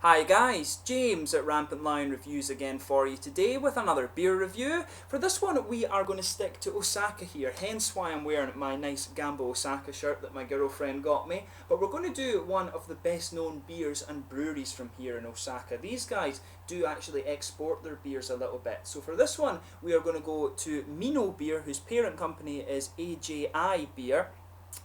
Hi guys, James at RampantLionReviews again for you today with another beer review. For this one we are going to stick to Osaka here, hence why I'm wearing my nice Gambo Osaka shirt that my girlfriend got me. But we're going to do one of the best known beers and breweries from here in Osaka. These guys do actually export their beers a little bit. So for this one we are going to go to Minoh Beer, whose parent company is AJI Beer.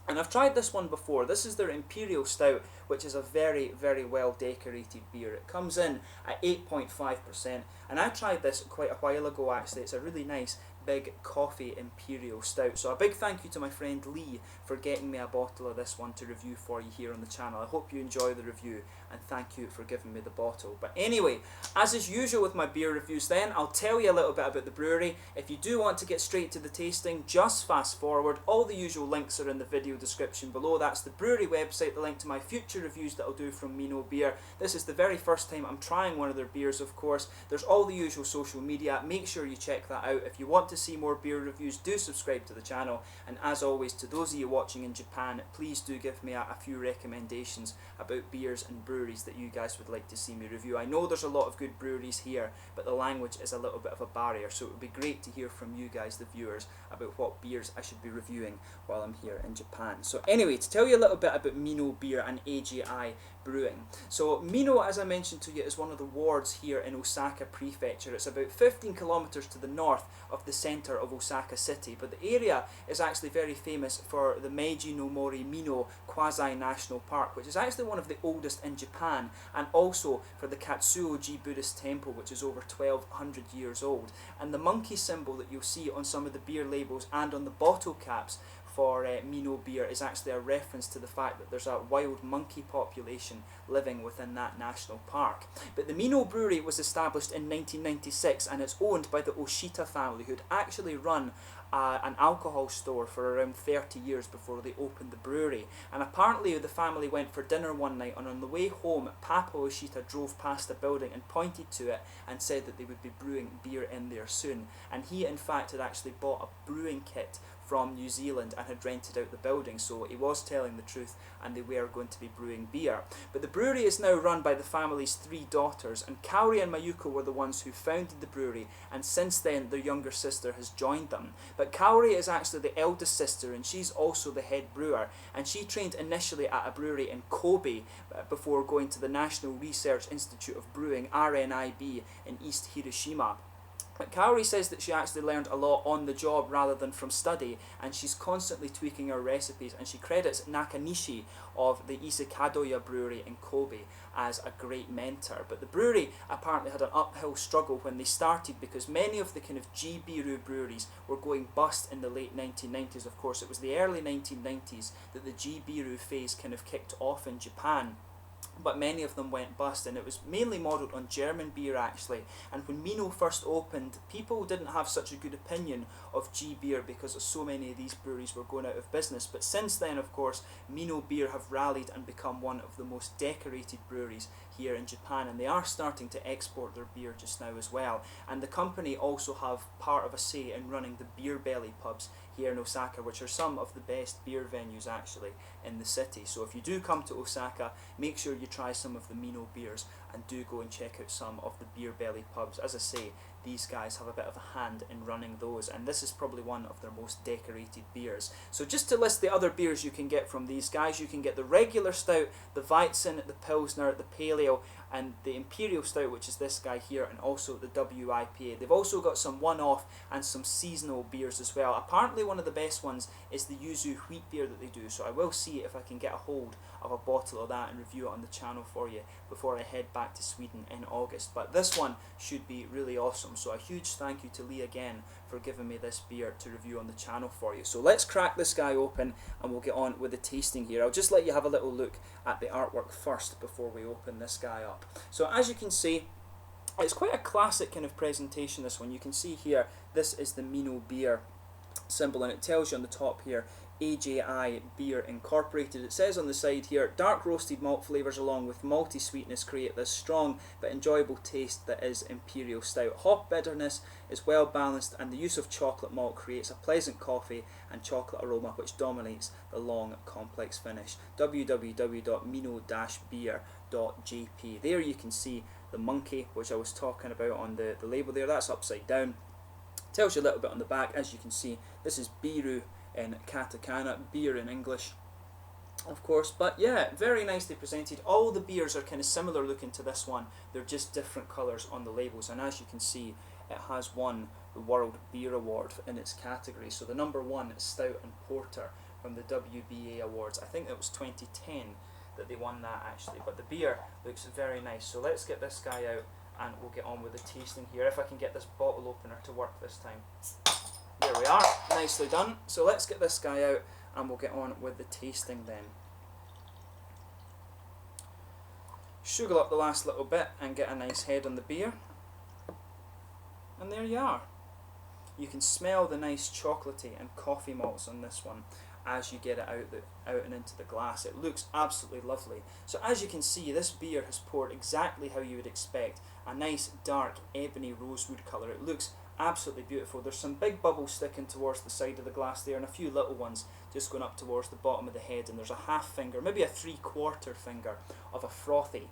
And I've tried this one before. This is their Imperial Stout, which is a very, very well decorated beer. It comes in at 8.5%, and I tried this quite a while ago actually. It's a really nice big coffee Imperial Stout. So a big thank you to my friend Lee for getting me a bottle of this one to review for you here on the channel. I hope you enjoy the review, and thank you for giving me the bottle. But anyway, as is usual with my beer reviews then, I'll tell you a little bit about the brewery. If you do want to get straight to the tasting, just fast forward. All the usual links are in the video description below. That's the brewery website, the link to my future reviews that I'll do from Minoh Beer. This is the very first time I'm trying one of their beers, of course. There's all the usual social media. Make sure you check that out. If you want to see more beer reviews, do subscribe to the channel. And as always, to those of you watching in Japan, please do give me a few recommendations about beers and breweries that you guys would like to see me review. I know there's a lot of good breweries here, but the language is a little bit of a barrier, so it would be great to hear from you guys, the viewers, about what beers I should be reviewing while I'm here in Japan. So anyway, to tell you a little bit about Minoh Beer and AJI Brewing. So Minoh, as I mentioned to you, is one of the wards here in Osaka Prefecture. It's about 15 kilometers to the north of the center of Osaka City, but the area is actually very famous for the Meiji no Mori Minoh Quasi-National Park, which is actually one of the oldest in Japan, and also for the Katsuoji Buddhist Temple, which is over 1200 years old. And the monkey symbol that you'll see on some of the beer labels and on the bottle caps for Minoh Beer is actually a reference to the fact that there's a wild monkey population living within that national park. But the Minoh Brewery was established in 1996, and it's owned by the Oshita family, who'd actually run an alcohol store for around 30 years before they opened the brewery. And apparently the family went for dinner one night, and on the way home Papa Oshita drove past the building and pointed to it and said that they would be brewing beer in there soon. And he in fact had actually bought a brewing kit from New Zealand and had rented out the building, so he was telling the truth, and they were going to be brewing beer. But the brewery is now run by the family's three daughters, and Kaori and Mayuko were the ones who founded the brewery, and since then their younger sister has joined them. But Kaori is actually the eldest sister, and she's also the head brewer, and she trained initially at a brewery in Kobe before going to the National Research Institute of Brewing, RNIB, in East Hiroshima. But Kaori says that she actually learned a lot on the job rather than from study, and she's constantly tweaking her recipes, and she credits Nakanishi of the Isekadoya brewery in Kobe as a great mentor. But the brewery apparently had an uphill struggle when they started, because many of the kind of G-Biru breweries were going bust in the late 1990s. Of course, it was the early 1990s that the G-Biru phase kind of kicked off in Japan. But many of them went bust, and it was mainly modelled on German beer actually. And when Minoh first opened, people didn't have such a good opinion of G beer because so many of these breweries were going out of business. But since then, of course, Minoh Beer have rallied and become one of the most decorated breweries here in Japan, and they are starting to export their beer just now as well. And the company also have part of a say in running the Beer Belly pubs here in Osaka, which are some of the best beer venues actually in the city. So if you do come to Osaka, make sure you try some of the Minoh beers, and do go and check out some of the Beer Belly pubs. As I say, these guys have a bit of a hand in running those, and this is probably one of their most decorated beers. So just to list the other beers you can get from these guys, you can get the regular stout, the Weizen, the Pilsner, the Pale Ale, and the Imperial Stout, which is this guy here, and also the WIPA. They've also got some one-off and some seasonal beers as well. Apparently one of the best ones is the Yuzu wheat beer that they do, so I will see if I can get a hold of a bottle of that and review it on the channel for you before I head back to Sweden in August. But this one should be really awesome, so a huge thank you to Lee again for giving me this beer to review on the channel for you. So let's crack this guy open and we'll get on with the tasting here. I'll just let you have a little look at the artwork first before we open this guy up. So as you can see, it's quite a classic kind of presentation, this one. You can see here, this is the Minoh Beer symbol, and it tells you on the top here, AJI Beer Incorporated. It says on the side here, dark roasted malt flavours along with malty sweetness create this strong but enjoyable taste that is Imperial Stout. Hop bitterness is well balanced and the use of chocolate malt creates a pleasant coffee and chocolate aroma which dominates the long complex finish. www.minoh-beer.jp. There you can see the monkey which I was talking about on the label there. That's upside down. Tells you a little bit on the back. As you can see, this is Biru in katakana, beer in English, of course. But yeah, very nicely presented. All the beers are kind of similar looking to this one. They're just different colours on the labels, and as you can see, it has won the World Beer Award in its category. So the number one is Stout and Porter from the WBA Awards. I think it was 2010 that they won that actually, but the beer looks very nice. So let's get this guy out and we'll get on with the tasting here, if I can get this bottle opener to work this time. There we are, nicely done. So let's get this guy out and we'll get on with the tasting then. Sugar up the last little bit and get a nice head on the beer. And there you are. You can smell the nice chocolatey and coffee malts on this one as you get it out and into the glass. It looks absolutely lovely. So as you can see, this beer has poured exactly how you would expect. A nice dark ebony rosewood colour. It looks absolutely beautiful. There's some big bubbles sticking towards the side of the glass there and a few little ones just going up towards the bottom of the head, and there's a half finger, maybe a 3/4 finger of a frothy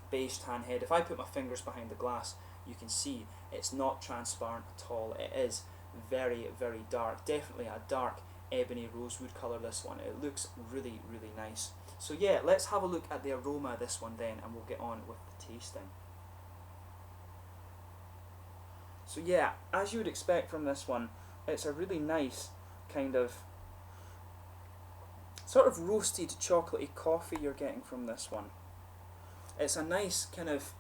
beige tan head. If I put my fingers behind the glass, you can see it's not transparent at all. It is very, very dark. Definitely a dark ebony rosewood colour, this one. It looks really, really nice. So yeah, let's have a look at the aroma of this one then and we'll get on with the tasting. So yeah, as you would expect from this one, it's a really nice kind of sort of roasted chocolatey coffee you're getting from this one. It's a nice kind of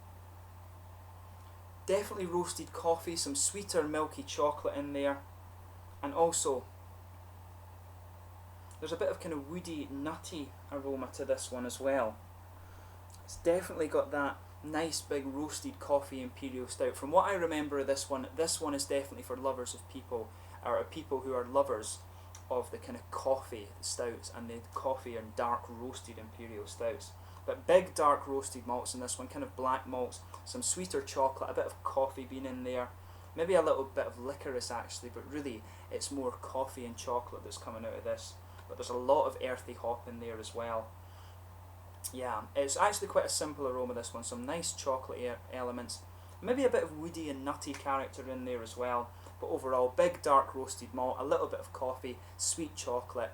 definitely roasted coffee, some sweeter milky chocolate in there, and also there's a bit of kind of woody, nutty aroma to this one as well. It's definitely got that nice big roasted coffee Imperial Stout. From what I remember of this one is definitely for lovers of people, or people who are lovers of the kind of coffee stouts and the coffee and dark roasted Imperial Stouts. But big dark roasted malts in this one, kind of black malts, some sweeter chocolate, a bit of coffee bean in there, maybe a little bit of licorice actually, but really it's more coffee and chocolate that's coming out of this. But there's a lot of earthy hop in there as well. Yeah, it's actually quite a simple aroma, this one. Some nice chocolate elements, maybe a bit of woody and nutty character in there as well. But overall, big dark roasted malt, a little bit of coffee, sweet chocolate,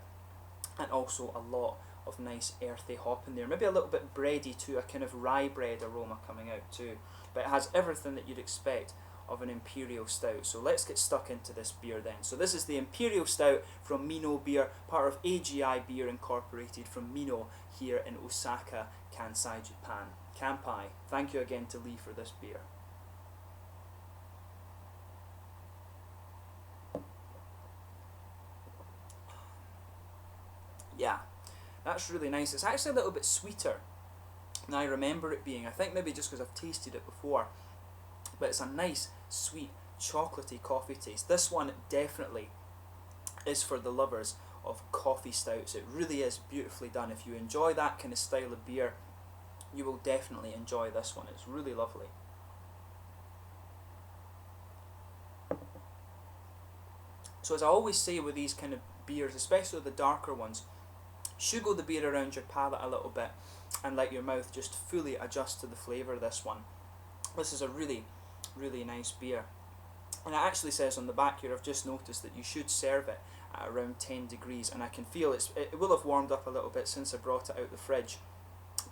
and also a lot of nice earthy hop in there. Maybe a little bit bready too, a kind of rye bread aroma coming out too. But it has everything that you'd expect of an Imperial Stout. So let's get stuck into this beer then. So this is the Imperial Stout from Minoh Beer, part of AGI Beer Incorporated from Minoh here in Osaka, Kansai, Japan. Kanpai. Thank you again to Lee for this beer. Yeah, that's really nice. It's actually a little bit sweeter than I remember it being. I think maybe just because I've tasted it before. But it's a nice, sweet, chocolatey coffee taste. This one definitely is for the lovers of coffee stouts. It really is beautifully done. If you enjoy that kind of style of beer, you will definitely enjoy this one. It's really lovely. So as I always say with these kind of beers, especially the darker ones, sugar the beer around your palate a little bit and let your mouth just fully adjust to the flavour of this one. This is a really, really nice beer. And it actually says on the back here, I've just noticed that you should serve it at around 10 degrees, and I can feel it will have warmed up a little bit since I brought it out the fridge.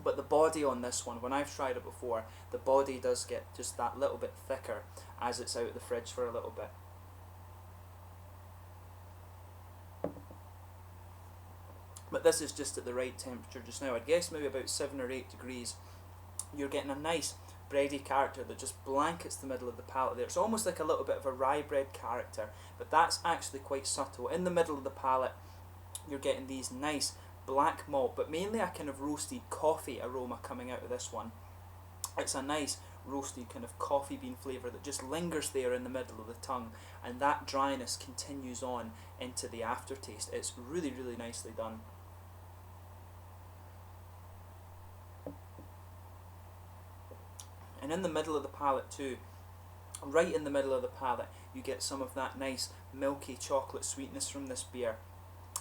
But the body on this one, when I've tried it before, the body does get just that little bit thicker as it's out of the fridge for a little bit. But this is just at the right temperature just now. I'd guess maybe about 7 or 8 degrees. You're getting a nice bready character that just blankets the middle of the palate there. It's almost like a little bit of a rye bread character, but that's actually quite subtle. In the middle of the palate, you're getting these nice black malt, but mainly a kind of roasted coffee aroma coming out of this one. It's a nice roasted kind of coffee bean flavour that just lingers there in the middle of the tongue, and that dryness continues on into the aftertaste. It's really, really nicely done. And in the middle of the palate too, right in the middle of the palate, you get some of that nice milky chocolate sweetness from this beer.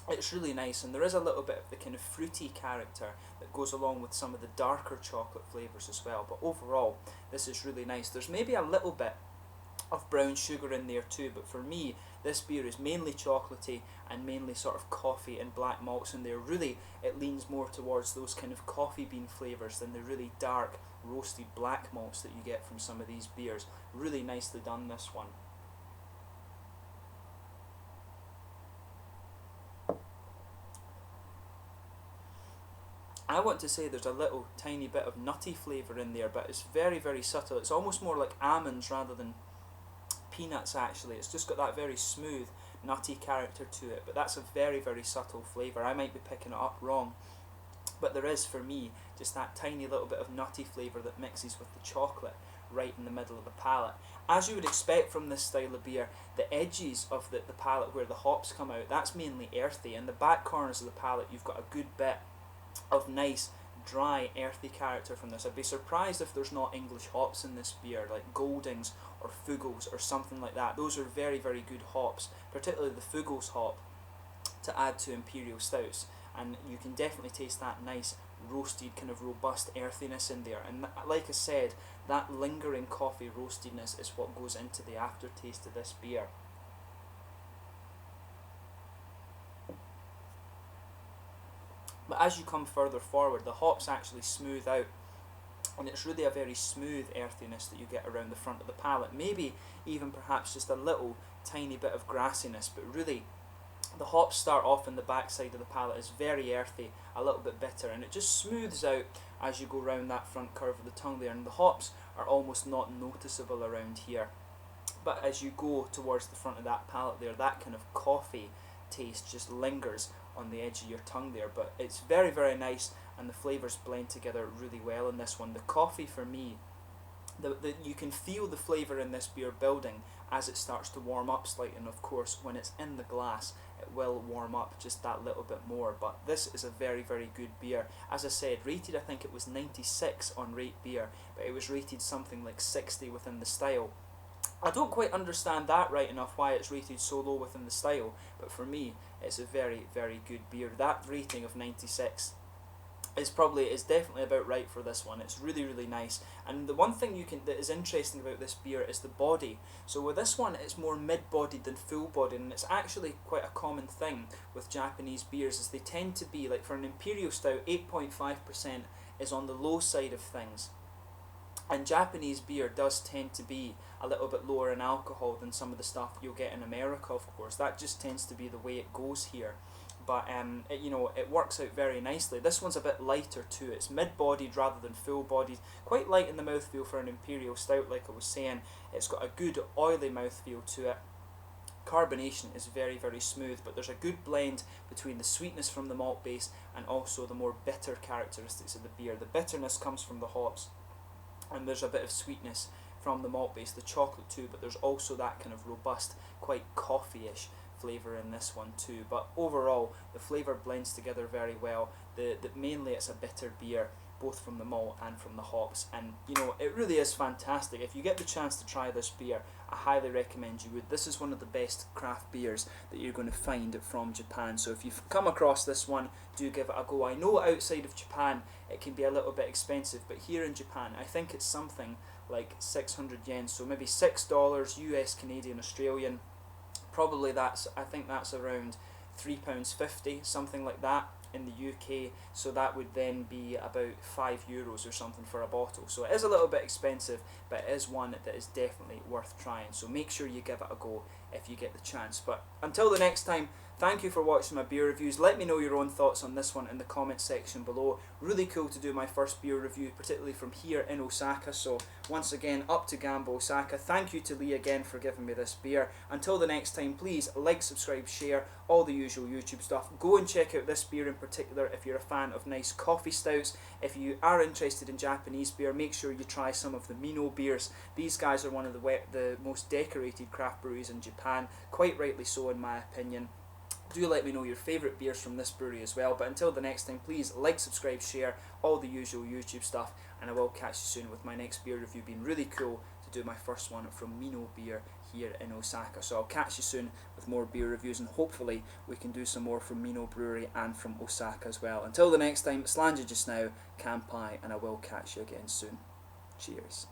It's really nice, and there is a little bit of the kind of fruity character that goes along with some of the darker chocolate flavours as well, but overall this is really nice. There's maybe a little bit of brown sugar in there too, but for me this beer is mainly chocolatey and mainly sort of coffee and black malts in there. Really, it leans more towards those kind of coffee bean flavours than the really dark roasted black malts that you get from some of these beers. Really nicely done, this one. I want to say there's a little tiny bit of nutty flavour in there, but it's very, very subtle. It's almost more like almonds rather than peanuts actually. It's just got that very smooth nutty character to it, but that's a very, very subtle flavour. I might be picking it up wrong, but there is, for me, just that tiny little bit of nutty flavour that mixes with the chocolate right in the middle of the palate. As you would expect from this style of beer, the edges of the palate where the hops come out, that's mainly earthy, and the back corners of the palate you've got a good bit of nice dry earthy character from this. I'd be surprised if there's not English hops in this beer, like Goldings or Fugels or something like that. Those are very, very good hops, particularly the Fugels hop, to add to Imperial Stouts, and you can definitely taste that nice roasted kind of robust earthiness in there. And like I said, that lingering coffee roastedness is what goes into the aftertaste of this beer. But as you come further forward, the hops actually smooth out, and it's really a very smooth earthiness that you get around the front of the palate. Maybe even perhaps just a little tiny bit of grassiness, but really the hops start off in the back side of the palate as very earthy, a little bit bitter, and it just smooths out as you go round that front curve of the tongue there, and the hops are almost not noticeable around here. But as you go towards the front of that palate there, that kind of coffee taste just lingers on the edge of your tongue there. But it's very, very nice, and the flavours blend together really well in this one. The coffee, for me, you can feel the flavour in this beer building as it starts to warm up slightly, and of course when it's in the glass it will warm up just that little bit more. But this is a very, very good beer. As I said, rated, I think it was 96 on Rate Beer, but it was rated something like 60 within the style. I don't quite understand that right enough, why it's rated so low within the style, but for me it's a very, very good beer. That rating of 96 is definitely about right for this one. It's really, really nice. And the one thing that is interesting about this beer is the body. So with this one, it's more mid-bodied than full-bodied, and it's actually quite a common thing with Japanese beers, is they tend to be, like for an Imperial Stout, 8.5% is on the low side of things. And Japanese beer does tend to be a little bit lower in alcohol than some of the stuff you'll get in America, of course. That just tends to be the way it goes here. But it works out very nicely. This one's a bit lighter too. It's mid-bodied rather than full-bodied. Quite light in the mouthfeel for an Imperial Stout, like I was saying. It's got a good oily mouthfeel to it. Carbonation is very, very smooth, but there's a good blend between the sweetness from the malt base and also the more bitter characteristics of the beer. The bitterness comes from the hops, and there's a bit of sweetness from the malt base, the chocolate too, but there's also that kind of robust, quite coffee-ish flavour in this one too. But overall the flavour blends together very well. Mainly it's a bitter beer, both from the malt and from the hops, and it really is fantastic. If you get the chance to try this beer, I highly recommend you would. This is one of the best craft beers that you're going to find from Japan, so if you've come across this one, do give it a go. I know outside of Japan it can be a little bit expensive, but here in Japan I think it's something like 600 yen, so maybe $6 US, Canadian, Australian. Probably I think that's around £3.50, something like that in the UK, so that would then be about €5 or something for a bottle. So it is a little bit expensive, but it is one that is definitely worth trying, so make sure you give it a go if you get the chance. But until the next time, Thank you for watching my beer reviews. Let me know your own thoughts on this one in the comments section below. Really cool to do my first beer review, particularly from here in Osaka. So once again, up to Gambo, Osaka. Thank you to Lee again for giving me this beer. Until the next time, please like, subscribe, share, all the usual YouTube stuff. Go and check out this beer in particular if you're a fan of nice coffee stouts. If you are interested in Japanese beer, make sure you try some of the Minoh beers. These guys are one of the most decorated craft breweries in Japan, quite rightly so in my opinion. Do let me know your favourite beers from this brewery as well. But until the next time, please like, subscribe, share, all the usual YouTube stuff, and I will catch you soon with my next beer review. Being really cool to do my first one from Minoh Beer here in Osaka. So I'll catch you soon with more beer reviews, and hopefully we can do some more from Minoh Brewery and from Osaka as well. Until the next time, Slanja just now, Kampai, and I will catch you again soon. Cheers.